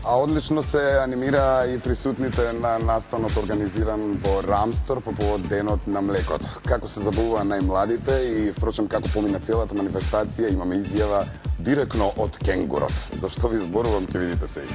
А одлично се анимира и присутните на настанот организиран во Рамстор по повод денот на млекото. Како се забавува најмладите и впрочем како помина целата манифестација, имаме изјава директно од кенгурот. Зашто ви зборувам, ќе видите се.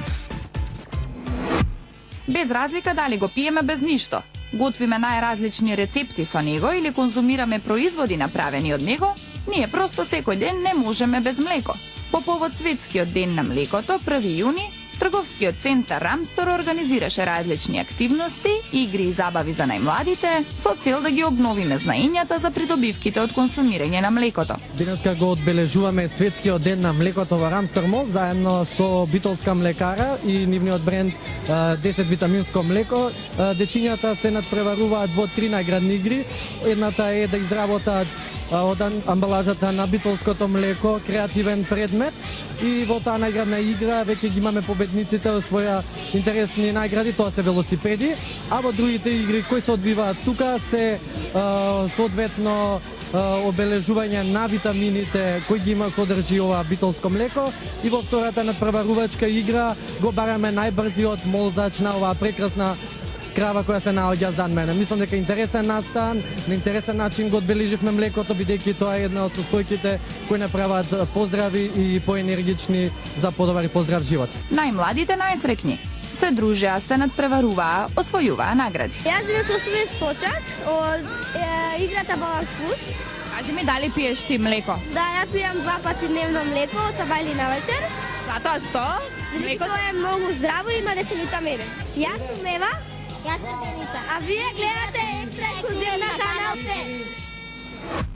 Без разлика дали го пиеме без ништо, готвиме најразлични рецепти со него или конзумираме производи направени од него, ние просто секој ден не можеме без млеко. По повод Светскиот ден на млекото, 1 јуни, Трговскиот центар Рамстор организираше различни активности, игри и забави за најмладите, со цел да ги обновиме знаењата за придобивките од консумирање на млекото. Денеска го одбележуваме Светскиот ден на млекото во Рамстор Мол, заедно со Битолска млекара и нивниот бренд 10 витаминско млеко. Дечињата се надпреваруваат во 3 наградни игри. Едната е да изработат од амбалажата на битолското млеко креативен предмет и во таа наградна игра веќе ги имаме победниците од своја интересни награди, тоа се велосипеди, а во другите игри кои се одвиваат тука се соодветно обележување на витамините кои ги има содржи ова битолско млеко и во втората надпреварувачка игра го бараме најбрзиот молзач на оваа прекрасна крава која се наоѓа зад мене. Мислам дека интересен настан, на интересен начин го одбележивме млекото, бидејќи тоа е една од состојките кои направат поздрави и поенергични за подобар и поздрав живот. Најмладите најсрекни се дружеа, се надпреваруваа, освојуваа награди. Јас денес освоив точак од играта Баланс Плюс. Кажи ми дали пиеш ти млеко? Да, ја пијам 2 пати дневно млеко од саба или навечер. Затоа што? Млекото е многу здраво и има 10 витамини. Јас сум Ева. Јас сум Деница. А вие гледате Екстра ексклузивна канал 5.